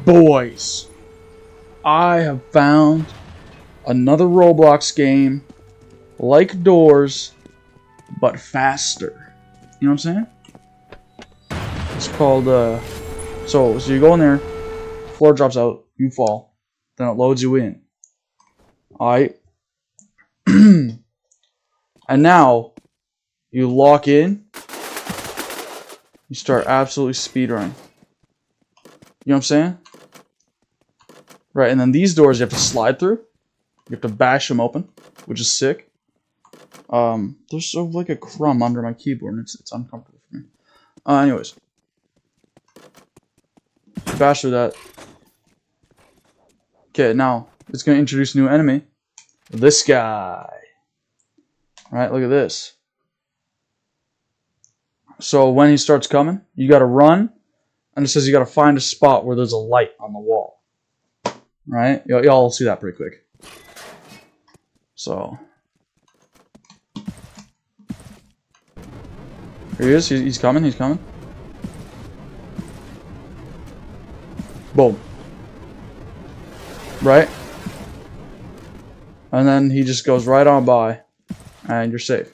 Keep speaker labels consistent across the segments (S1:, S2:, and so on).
S1: Boys, I have found another Roblox game like Doors, but faster. You know what I'm saying? It's called, so you go in there, floor drops out, you fall, then it loads you in. Alright? And now, you lock in, you start absolutely speedrunning. You know what I'm saying? Right, and then these doors you have to slide through. You have to bash them open, which is sick. There's sort of like a crumb under my keyboard, and it's uncomfortable for me. Anyways. Bash through that. Okay, now, it's going to introduce a new enemy. This guy. Alright, look at this. So, when he starts coming, you gotta run, and it says you gotta find a spot where there's a light on the wall. Right? Y'all will see that pretty quick. So. Here he is. He's coming. He's coming. Boom. Right? And then he just goes right on by. And you're safe.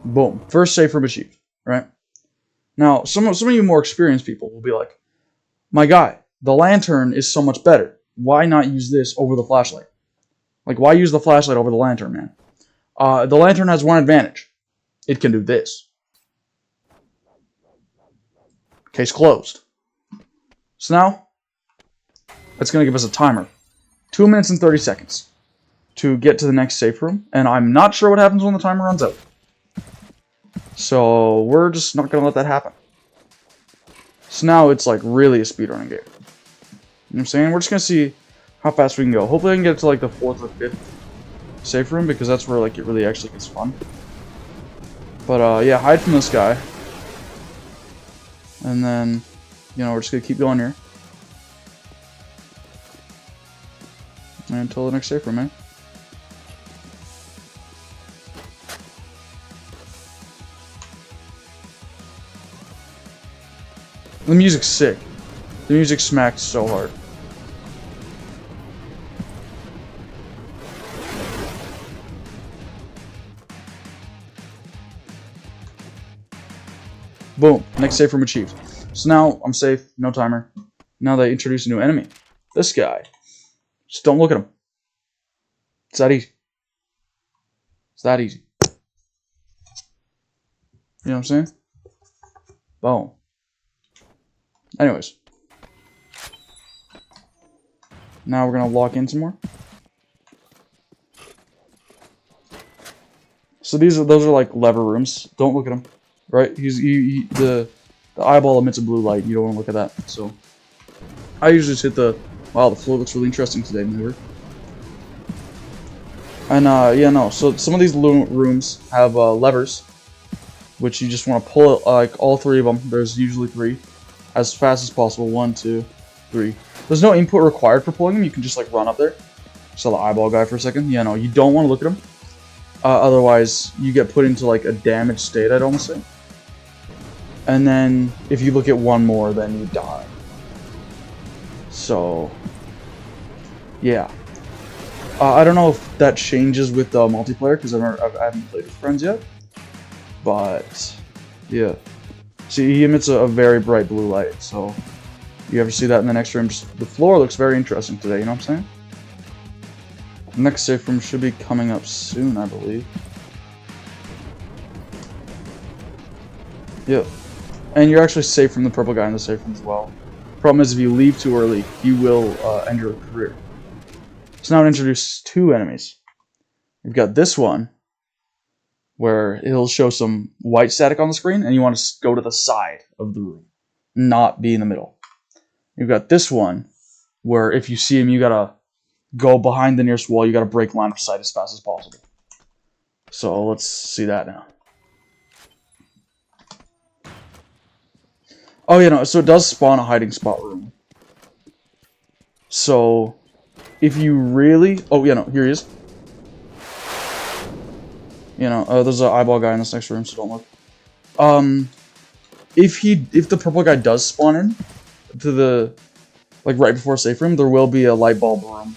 S1: Boom. First safe room achieved. Right? Now, some of you more experienced people will be like, my guy, the lantern is so much better. Why not use this over the flashlight? Like, why use the flashlight over the lantern, man? The lantern has one advantage. It can do this. Case closed. So now, it's going to give us a timer. 2 minutes and 30 seconds to get to the next safe room. And I'm not sure what happens when the timer runs out. So, we're just not going to let that happen. So now it's like really a speedrunning game. You know what I'm saying? We're just going to see how fast we can go. Hopefully I can get to like the 4th or 5th safe room, because that's where like it really actually gets fun. But yeah, hide from this guy. And then, you know, we're just going to keep going here. Until the next safe room, man. The music's sick. The music smacks so hard. Boom. Next safe room achieved. So now I'm safe. No timer. Now they introduce a new enemy. This guy. Just don't look at him. It's that easy. It's that easy. You know what I'm saying? Boom. Anyways. Now we're going to lock in some more. So those are like lever rooms. Don't look at him. Right? The eyeball emits a blue light. You don't want to look at that. So I usually just hit the... Wow, the floor looks really interesting today, maneuver. And yeah, no. So some of these rooms have levers, which you just want to pull it, like all 3 of them. There's usually 3, as fast as possible. 1, 2, 3. There's no input required for pulling them. You can just like run up there. Saw the eyeball guy for a second. Yeah, no, you don't want to look at him. Otherwise, you get put into like a damaged state, I'd almost say. And then if you look at one more, then you die. So, yeah. I don't know if that changes with multiplayer, because I haven't played with friends yet. But, yeah. See, he emits a very bright blue light, so you ever see that in the next room? The floor looks very interesting today, you know what I'm saying? The next safe room should be coming up soon, I believe. Yeah. And you're actually safe from the purple guy in the safe room as well. Problem is, if you leave too early, you will end your career. So now it introduces 2 enemies. You've got this one, where it'll show some white static on the screen, and you want to go to the side of the room, not be in the middle. You've got this one, where if you see him, you gotta go behind the nearest wall. You gotta break line of sight as fast as possible. So let's see that now. Oh, yeah, no, so it does spawn a hiding spot room. So, if you really... Oh, yeah, no, here he is. You know, there's an eyeball guy in this next room, so don't look. If the purple guy does spawn in to the like right before safe room, there will be a light bulb room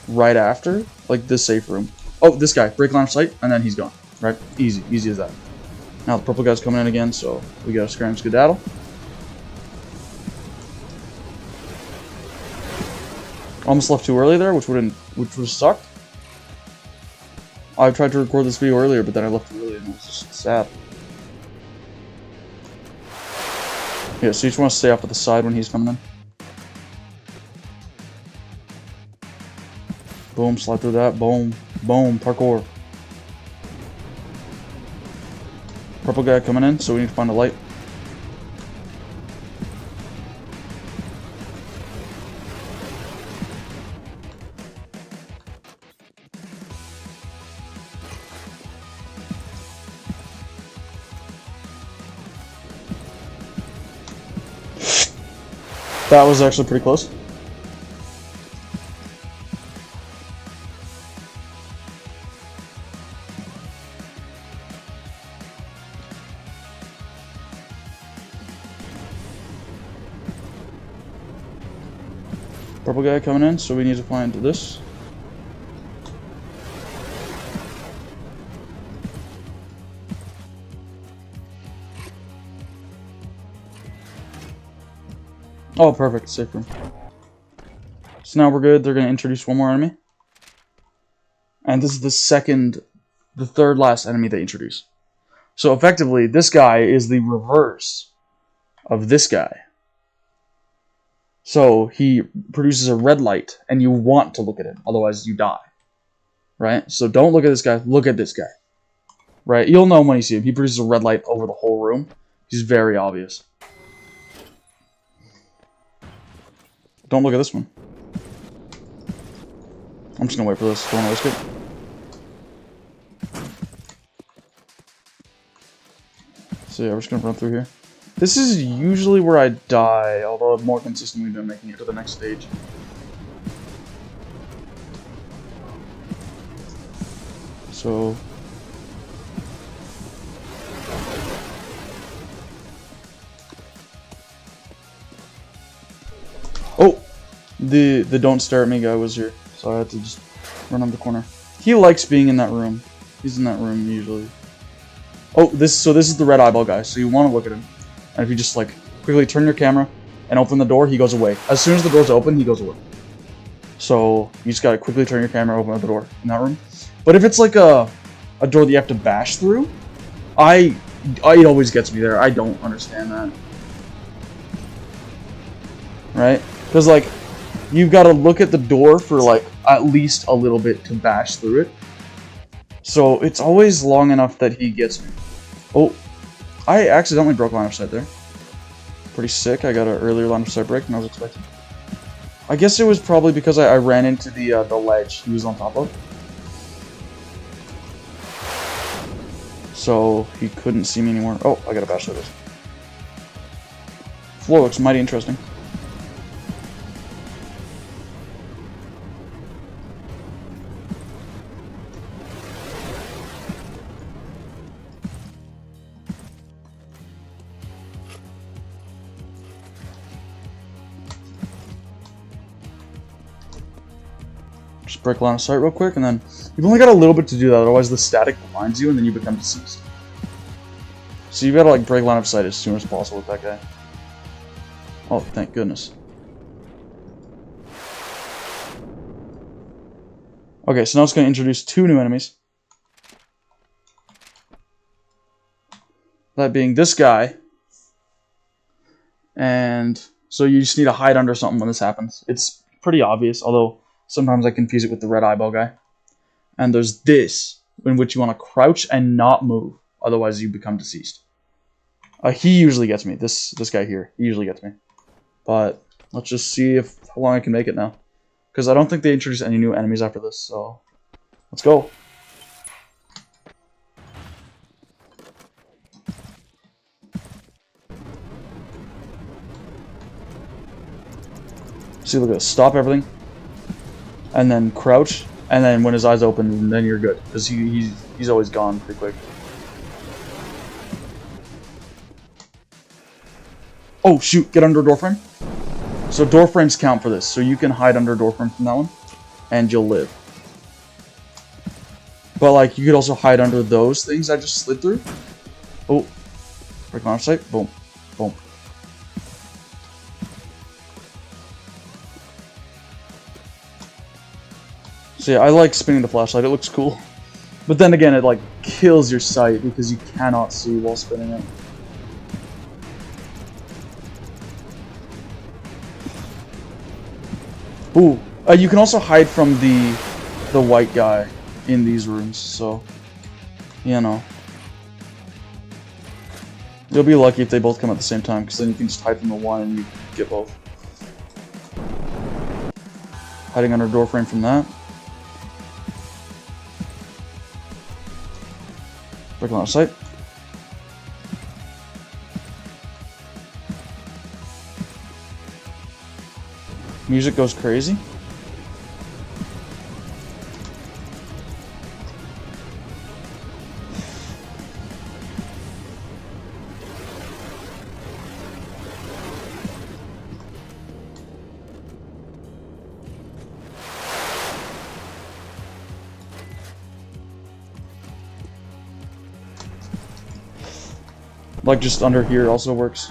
S1: right after, like this safe room. Oh, this guy, break line of sight, and then he's gone. Right, easy as that. Now the purple guy's coming in again, so we gotta scram skedaddle. Almost left too early there, which would have sucked. I tried to record this video earlier, but then I left too early, and it was just sad. Yeah, so you just want to stay off to the side when he's coming in. Boom, slide through that. Boom, boom, parkour. Purple guy coming in, so we need to find a light. That was actually pretty close. Purple guy coming in, so we need to find this. Oh, perfect. Safe room. So now we're good. They're going to introduce one more enemy. And this is the third last enemy they introduce. So effectively, this guy is the reverse of this guy. So he produces a red light, and you want to look at it. Otherwise, you die. Right? So don't look at this guy. Look at this guy. Right? You'll know when you see him. He produces a red light over the whole room. He's very obvious. Don't look at this one. I'm just gonna wait for this. Don't want to risk it. So yeah, we're just gonna run through here. This is usually where I die, although I've more consistently been making it to the next stage. So oh, the don't stare at me guy was here, so I had to just run on the corner. He likes being in that room. He's in that room usually. Oh, so this is the red eyeball guy, so you want to look at him. And if you just like quickly turn your camera and open the door, he goes away. As soon as the door's open, he goes away. So you just gotta quickly turn your camera, open the door in that room. But if it's like a door that you have to bash through, it always gets me there. I don't understand that. Right? Because like you've got to look at the door for like at least a little bit to bash through it. So it's always long enough that he gets me. Oh, I accidentally broke line of sight there. Pretty sick. I got an earlier line of sight break than I was expecting. I guess it was probably because I ran into the ledge he was on top of. So he couldn't see me anymore. Oh, I gotta bash through this. Floor looks mighty interesting. Just break line of sight real quick, and then you've only got a little bit to do that, otherwise the static blinds you and then you become deceased. So you've got to like break line of sight as soon as possible with that guy. Oh, thank goodness. Okay, so now it's going to introduce two new enemies. That being this guy. And so you just need to hide under something when this happens. It's pretty obvious, although sometimes I confuse it with the red eyeball guy. And there's this, in which you want to crouch and not move, otherwise you become deceased. He usually gets me. This guy here, he usually gets me. But let's just see how long I can make it now. Because I don't think they introduce any new enemies after this, so let's go. See, look at this. Stop everything. And then crouch. And then when his eyes open, then you're good. Because he's always gone pretty quick. Oh, shoot. Get under a door frame. So door frames count for this. So you can hide under a door frame from that one, and you'll live. But like, you could also hide under those things I just slid through. Oh, break line of sight. Boom, boom. So yeah, I like spinning the flashlight. It looks cool. But then again, it like kills your sight because you cannot see while spinning it. Ooh, you can also hide from the white guy in these rooms. So, you know, you'll be lucky if they both come at the same time, because then you can just hide from the one and you get both. Hiding under a door frame from that. Break line of sight. Music goes crazy. Like just under here also works.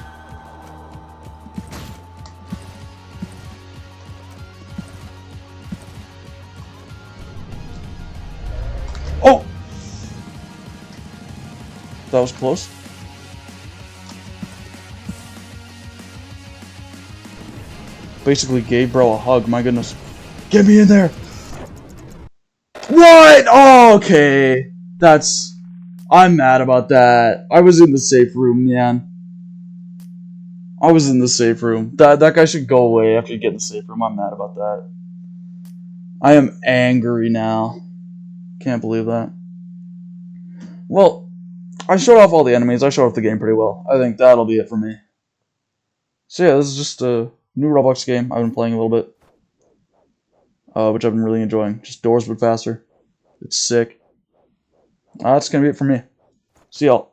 S1: Oh! That was close. Basically gave bro a hug, my goodness. Get me in there! What? Oh, okay. I'm mad about that. I was in the safe room, man. I was in the safe room. That guy should go away after you get in the safe room. I'm mad about that. I am angry now. Can't believe that. Well, I showed off all the enemies. I showed off the game pretty well. I think that'll be it for me. So yeah, this is just a new Roblox game I've been playing a little bit. Which I've been really enjoying. Just doors but faster. It's sick. That's gonna be it for me. See y'all.